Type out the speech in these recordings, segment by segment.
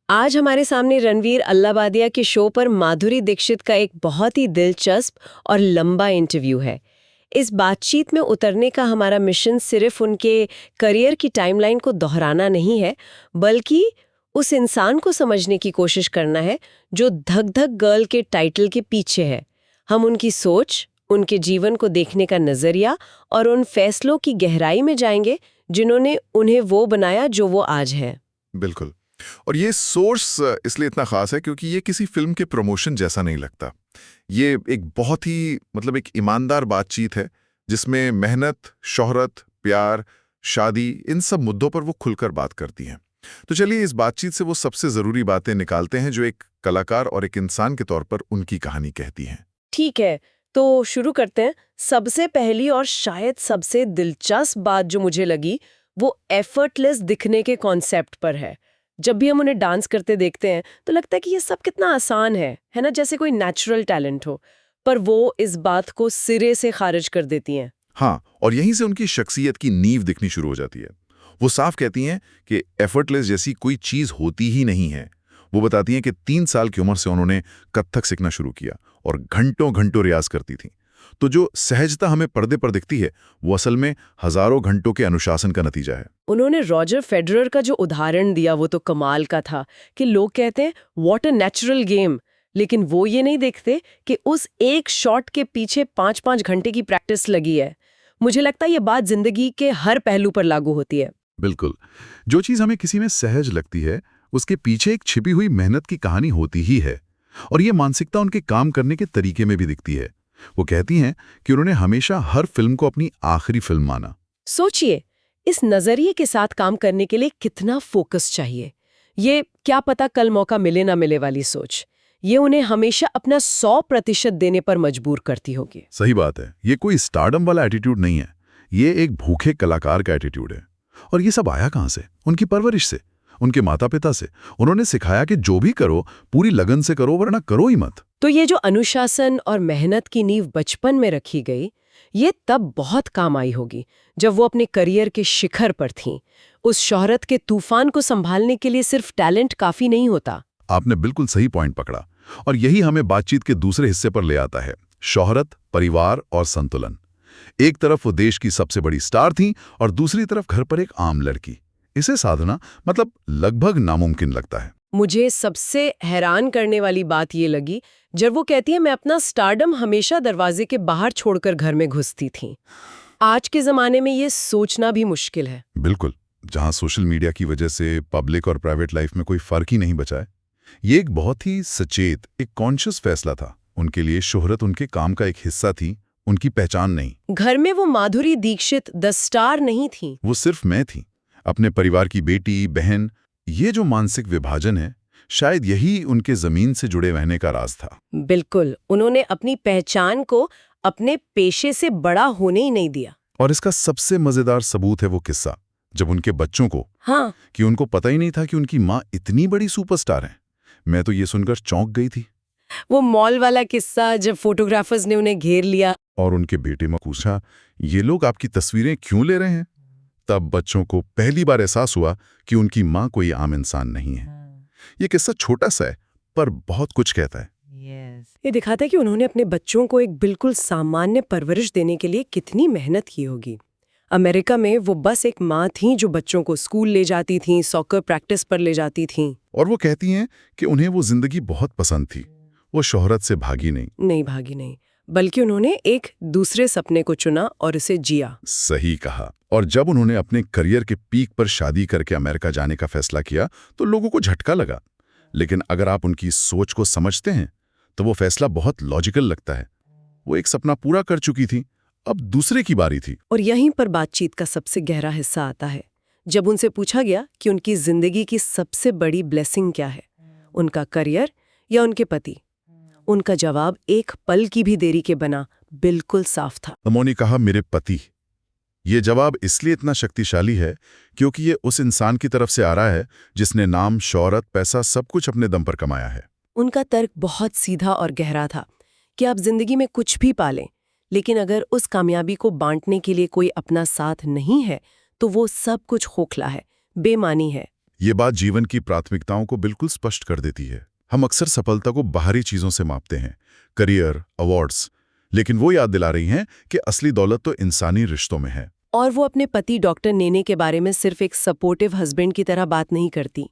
आज हमारे सामने रणवीर अल्लाबादिया के शो पर माधुरी दीक्षित का एक बहुत ही दिलचस्प और लंबा इंटरव्यू है। इस बातचीत में उतरने का हमारा मिशन सिर्फ उनके करियर की टाइमलाइन को दोहराना नहीं है, बल्कि उस इंसान को समझने की कोशिश करना है जो धक धक गर्ल के टाइटल के पीछे है। हम उनकी सोच, उनके जीवन को देखने का नजरिया और उन फैसलों की गहराई में जाएंगे जिन्होंने उन्हें वो बनाया जो वो आज है। बिल्कुल। और ये सोर्स इसलिए इतना खास है क्योंकि ये किसी फिल्म के प्रमोशन जैसा नहीं लगता। ये एक बहुत ही एक ईमानदार बातचीत है जिसमें मेहनत, शोहरत, प्यार, शादी, इन सब मुद्दों पर वो खुलकर बात करती हैं। तो चलिए इस बातचीत से वो सबसे ज़रूरी बातें निकालते हैं जो एक कलाकार और एक इंसान के तौर पर उनकी कहानी कहती हैं। ठीक है, तो शुरू करते हैं। सबसे पहली और शायद सबसे दिलचस्प बात जो मुझे लगी वो एफर्टलेस दिखने के कॉन्सेप्ट पर है। जब भी हम उन्हें डांस करते देखते हैं तो लगता है कि ये सब कितना आसान है ना, जैसे कोई नेचुरल टैलेंट हो। पर वो इस बात को सिरे से खारिज कर देती हैं। हाँ, और यहीं से उनकी शख्सियत की नींव दिखनी शुरू हो जाती है। वो साफ कहती हैं कि एफर्टलेस जैसी कोई चीज़ होती ही नहीं है। वो बताती हैं कि 3 साल की उम्र से उन्होंने कत्थक सीखना शुरू किया और घंटों घंटों रियाज करती थी। तो जो सहजता हमें पर्दे पर दिखती है वो असल में हजारों घंटों के अनुशासन का नतीजा है। उन्होंने रॉजर फेडरर का जो उदाहरण दिया वो तो कमाल का था कि लोग कहते हैं व्हाट अ नेचुरल गेम, लेकिन वो ये नहीं देखते कि उस एक शॉट के पीछे 5-5 घंटे की प्रैक्टिस लगी है। मुझे लगता है ये बात जिंदगी के हर पहलू पर लागू होती है। बिल्कुल। जो चीज़ हमें किसी में सहज लगती है उसके पीछे एक छिपी हुई मेहनत की कहानी होती ही है। और ये मानसिकता उनके काम करने के तरीके में भी दिखती है। वो कहती हैं कि उन्होंने हमेशा हर फिल्म को अपनी आखिरी फिल्म माना। सोचिए, इस नजरिए के साथ काम करने के लिए कितना फोकस चाहिए। ये क्या पता कल मौका मिले ना मिले वाली सोच, ये उन्हें हमेशा अपना 100% देने पर मजबूर करती होगी। सही बात है। ये कोई स्टारडम वाला एटीट्यूड नहीं है, ये एक भूखे कलाकार का एटीट्यूड है। और ये सब आया कहाँ से? उनकी परवरिश से, उनके माता पिता से। उन्होंने सिखाया कि जो भी करो पूरी लगन से करो, वरना करो ही मत। तो ये जो अनुशासन और मेहनत की नींव बचपन में रखी गई, ये तब बहुत काम आई होगी जब वो अपने करियर के शिखर पर थीं। उस शोहरत के तूफान को संभालने के लिए सिर्फ टैलेंट काफी नहीं होता। आपने बिल्कुल सही पॉइंट पकड़ा। और यही हमें बातचीत के दूसरे हिस्से पर ले आता है, शोहरत, परिवार और संतुलन। एक तरफ वो देश की सबसे बड़ी स्टार थीं और दूसरी तरफ घर पर एक आम लड़की। इसे साधना लगभग नामुमकिन लगता है। मुझे सबसे हैरान करने वाली बात ये लगी जब वो कहती है मैं अपना स्टारडम हमेशा दरवाजे के बाहर छोड़कर घर में घुसती थी। आज के जमाने में ये सोचना भी मुश्किल है। बिल्कुल। जहां सोशल मीडिया की वजह से पब्लिक और प्राइवेट लाइफ में कोई फर्क ही नहीं बचा है। ये एक बहुत ही सचेत, एक कॉन्शियस फैसला था। उनके लिए शोहरत उनके काम का एक हिस्सा थी, उनकी पहचान नहीं। घर में वो माधुरी दीक्षित द स्टार नहीं थी, वो सिर्फ मैं थी, अपने परिवार की बेटी, बहन। ये जो मानसिक विभाजन है, शायद यही उनके जमीन से जुड़े रहने का राज था। बिल्कुल। उन्होंने अपनी पहचान को अपने पेशे से बड़ा होने ही नहीं दिया। और इसका सबसे मजेदार सबूत है वो किस्सा जब उनके बच्चों को, हाँ, कि उनको पता ही नहीं था कि उनकी माँ इतनी बड़ी सुपरस्टार है। मैं तो ये सुनकर चौंक गई थी। वो मॉल वाला किस्सा जब फोटोग्राफर्स ने उन्हें घेर लिया और उनके बेटे ने पूछा, ये लोग आपकी तस्वीरें क्यों ले रहे हैं? तब बच्चों को पहली बार एहसास हुआ कि उनकी माँ कोई आम इंसान नहीं है। ये किस्सा छोटा सा है पर बहुत कुछ कहता है। ये दिखाता है कि उन्होंने अपने बच्चों को एक बिल्कुल सामान्य परवरिश देने के लिए कितनी मेहनत की होगी। अमेरिका में वो बस एक माँ थीं जो बच्चों को स्कूल ले जाती थीं, सॉकर प्रैक्टिस पर ले जाती थीं। और वो कहती हैं कि उन्हें वो जिंदगी बहुत पसंद थी। वो शोहरत से भागी नहीं भागी नहीं, बल्कि उन्होंने एक दूसरे सपने को चुना और इसे जिया। सही कहा। और जब उन्होंने अपने करियर के पीक पर शादी करके अमेरिका जाने का फैसला किया तो लोगों को झटका लगा। लेकिन अगर आप उनकी सोच को समझते हैं तो वो फैसला बहुत लॉजिकल लगता है। वो एक सपना पूरा कर चुकी थी, अब दूसरे की बारी थी। और यहीं पर बातचीत का सबसे गहरा हिस्सा आता है। जब उनसे पूछा गया कि उनकी जिंदगी की सबसे बड़ी ब्लेसिंग क्या है, उनका करियर या उनके पति, उनका जवाब एक पल की भी देरी के बना बिल्कुल साफ था। उन्होंने कहा, मेरे पति। ये जवाब इसलिए इतना शक्तिशाली है क्योंकि ये उस इंसान की तरफ से आ रहा है जिसने नाम, शौहरत, पैसा सब कुछ अपने दम पर कमाया है। उनका तर्क बहुत सीधा और गहरा था कि आप जिंदगी में कुछ भी पालें, लेकिन अगर उस कामयाबी को बांटने के लिए कोई अपना साथ नहीं है तो वो सब कुछ खोखला है, बेमानी है। ये बात जीवन की प्राथमिकताओं को बिल्कुल स्पष्ट कर देती है। हम अक्सर सफलता को बाहरी चीजों से मापते हैं, करियर, अवार्ड्स, लेकिन वो याद दिला रही हैं कि असली दौलत तो इंसानी रिश्तों में है। और वो अपने पति डॉक्टर नेने के बारे में सिर्फ एक सपोर्टिव हस्बैंड की तरह बात नहीं करती,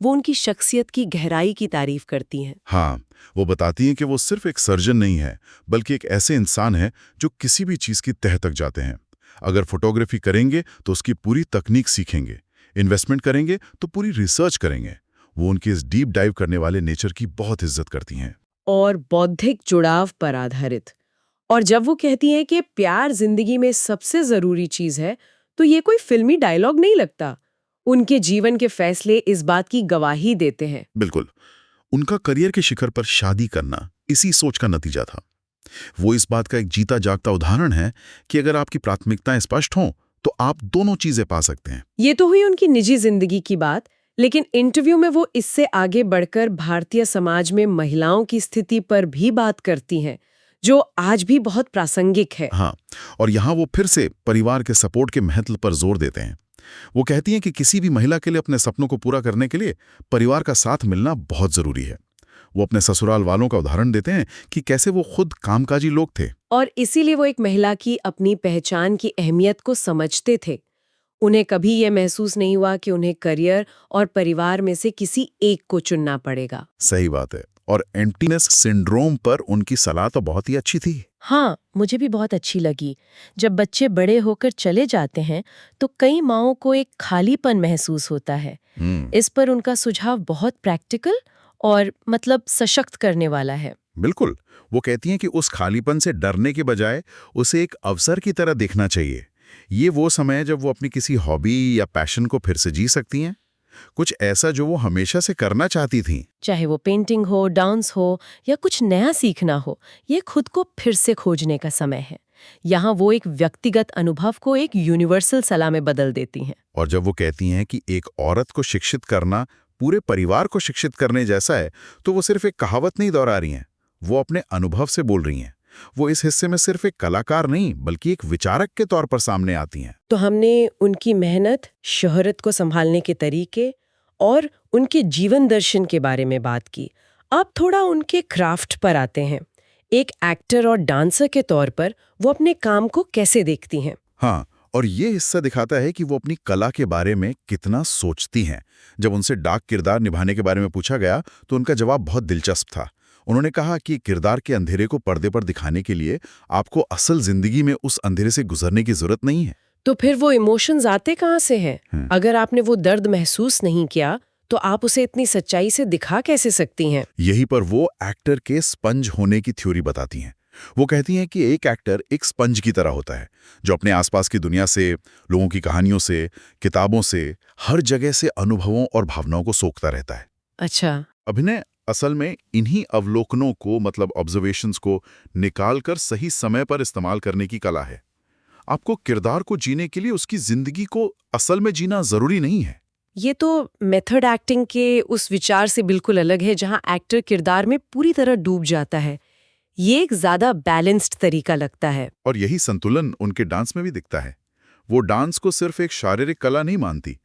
वो उनकी शख्सियत की गहराई की तारीफ करती हैं। हाँ, वो बताती हैं कि वो सिर्फ एक सर्जन नहीं है, बल्कि एक ऐसे इंसान है जो किसी भी चीज की तह तक जाते हैं। अगर फोटोग्राफी करेंगे तो उसकी पूरी तकनीक सीखेंगे, इन्वेस्टमेंट करेंगे तो पूरी रिसर्च करेंगे। वो उनके इस डीप डाइव करने वाले नेचर की बहुत इज्जत करती हैं। और बौद्धिक जुड़ाव पर आधारित। और जब वो कहती हैं कि प्यार जिंदगी में सबसे जरूरी चीज है, तो ये कोई फिल्मी डायलॉग नहीं लगता। उनके जीवन के फैसले इस बात की गवाही देते हैं। बिल्कुल, उनका करियर के शिखर पर शादी करना इसी सोच का नतीजा था। वो इस बात का एक जीता जागता उदाहरण है कि अगर आपकी प्राथमिकताएं स्पष्ट हों तो आप दोनों चीजें पा सकते हैं। ये तो हुई उनकी निजी जिंदगी की बात, लेकिन इंटरव्यू में वो इससे आगे बढ़कर भारतीय समाज में महिलाओं की स्थिति पर भी बात करती हैं, जो आज भी बहुत प्रासंगिक है। हाँ, और यहाँ वो फिर से परिवार के सपोर्ट के महत्व पर जोर देते हैं। वो कहती हैं कि किसी भी महिला के लिए अपने सपनों को पूरा करने के लिए परिवार का साथ मिलना बहुत जरूरी है। वो अपने ससुराल वालों का उदाहरण देते हैं कि कैसे वो खुद कामकाजी लोग थे, और इसीलिए वो एक महिला की अपनी पहचान की अहमियत को समझते थे। उन्हें कभी ये महसूस नहीं हुआ कि उन्हें करियर और परिवार में से किसी एक को चुनना पड़ेगा। सही बात है। और एम्प्टीनेस सिंड्रोम पर उनकी सलाह तो बहुत ही अच्छी थी। हाँ, मुझे भी बहुत अच्छी लगी। जब बच्चे बड़े होकर चले जाते हैं तो कई माँओं को एक खालीपन महसूस होता है। इस पर उनका सुझाव बहुत प्रैक्टिकल और मतलब सशक्त करने वाला है। बिल्कुल, वो कहती हैं कि उस खालीपन से डरने के बजाय उसे एक अवसर की तरह देखना चाहिए। ये वो समय है जब वो अपनी किसी हॉबी या पैशन को फिर से जी सकती हैं, कुछ ऐसा जो वो हमेशा से करना चाहती थीं। चाहे वो पेंटिंग हो, डांस हो या कुछ नया सीखना हो, ये खुद को फिर से खोजने का समय है। यहाँ वो एक व्यक्तिगत अनुभव को एक यूनिवर्सल सलाह में बदल देती हैं। और जब वो कहती हैं कि एक औरत को शिक्षित करना पूरे परिवार को शिक्षित करने जैसा है, तो वो सिर्फ एक कहावत नहीं दोहरा रही हैं, वो अपने अनुभव से बोल रही हैं। वो इस हिस्से में सिर्फ एक कलाकार नहीं बल्कि एक विचारक के तौर पर सामने आती हैं। तो हमने उनकी मेहनत, शोहरत को संभालने के तरीके और उनके जीवन दर्शन के बारे में बात की। अब थोड़ा उनके क्राफ्ट पर आते हैं। एक एक्टर और डांसर के तौर पर वो अपने काम को कैसे देखती हैं? हाँ, और ये हिस्सा दिखाता है कि वो अपनी कला के बारे में कितना सोचती हैं। जब उनसे डार्क किरदार निभाने के बारे में पूछा गया तो उनका जवाब बहुत दिलचस्प था। उन्होंने कहा कि किरदार के अंधेरे को पर्दे पर दिखाने के लिए आपको असल जिंदगी में उस अंधेरे से गुजरने की जरूरत नहीं है। तो फिर वो इमोशंस आते कहाँ से हैं? अगर आपने वो दर्द महसूस नहीं किया तो आप उसे इतनी सच्चाई से दिखा कैसे सकती हैं? यहीं पर वो एक्टर के स्पंज होने की थ्योरी बताती हैं। वो कहती हैं कि एक एक्टर एक स्पंज की तरह होता है, जो अपने आसपास की दुनिया से, लोगों की कहानियों से, किताबों से, हर जगह से अनुभवों और भावनाओं को सोखता रहता है। अच्छा। अभिनय असल में इन्हीं अवलोकनों को, मतलब ऑब्जर्वेशंस को निकालकर सही समय पर इस्तेमाल करने की कला है। आपको किरदार को जीने के लिए उसकी जिंदगी को असल में जीना जरूरी नहीं है। ये तो मेथड एक्टिंग के उस विचार से बिल्कुल अलग है, जहां एक्टर किरदार में पूरी तरह डूब जाता है। ये एक ज्यादा बैलेंस्ड तरीका लगता है। और यही संतुलन उनके डांस में भी दिखता है। वो डांस को सिर्फ एक शारीरिक कला नहीं मानती।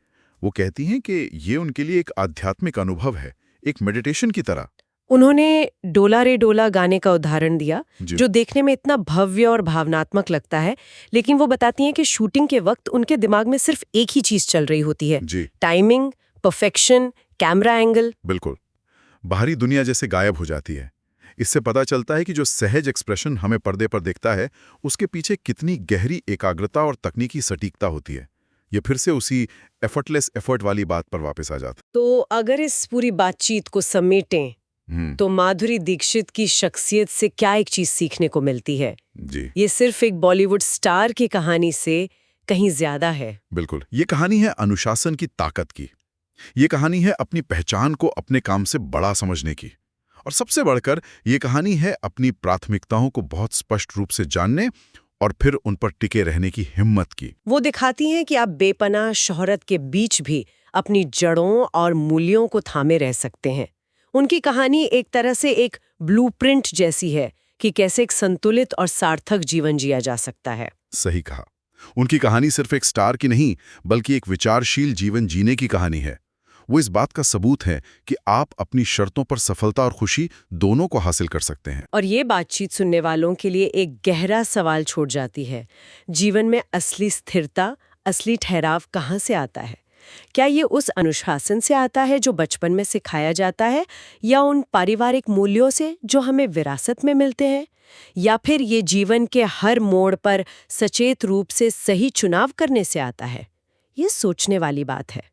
वो कहती हैं कि ये उनके लिए एक आध्यात्मिक अनुभव है, एक मेडिटेशन की तरह। उन्होंने डोला रे डोला गाने का उदाहरण दिया, जी। जो देखने में इतना भव्य और भावनात्मक लगता है, लेकिन वो बताती हैं कि शूटिंग के वक्त उनके दिमाग में सिर्फ एक ही चीज चल रही होती है, जी, टाइमिंग, परफेक्शन, कैमरा एंगल। बिल्कुल। बाहरी दुनिया जैसे गायब हो जाती है। इससे पता चलता है कि जो सहज एक्सप्रेशन हमें पर्दे पर दिखता है, उसके पीछे कितनी गहरी एकाग्रता और तकनीकी सटीकता होती है। ये फिर से उसी एफर्टलेस एफर्ट वाली बात पर वापस आ जाता तो अगर इस पूरी बातचीत को समेटें, है। तो माधुरी दीक्षित की शख्सियत से क्या एक चीज सीखने को मिलती है? जी, ये सिर्फ एक बॉलीवुड स्टार की कहानी से कहीं ज्यादा है। बिल्कुल। ये कहानी है अनुशासन की ताकत की। ये कहानी है अपनी पहचान को अपने काम से बड़ा समझने की। और सबसे बढ़कर ये कहानी है अपनी प्राथमिकताओं को बहुत स्पष्ट रूप से जानने और फिर उन पर टिके रहने की हिम्मत की। वो दिखाती हैं कि आप बेपनाह शोहरत के बीच भी अपनी जड़ों और मूल्यों को थामे रह सकते हैं। उनकी कहानी एक तरह से एक ब्लूप्रिंट जैसी है कि कैसे एक संतुलित और सार्थक जीवन जिया जा सकता है। सही कहा। उनकी कहानी सिर्फ एक स्टार की नहीं, बल्कि एक विचारशील जीवन जीने की कहानी है। वो इस बात का सबूत है कि आप अपनी शर्तों पर सफलता और खुशी दोनों को हासिल कर सकते हैं। और ये बातचीत सुनने वालों के लिए एक गहरा सवाल छोड़ जाती है। जीवन में असली स्थिरता, असली ठहराव कहाँ से आता है? क्या ये उस अनुशासन से आता है जो बचपन में सिखाया जाता है, या उन पारिवारिक मूल्यों से जो हमें विरासत में मिलते हैं, या फिर ये जीवन के हर मोड़ पर सचेत रूप से सही चुनाव करने से आता है? ये सोचने वाली बात है।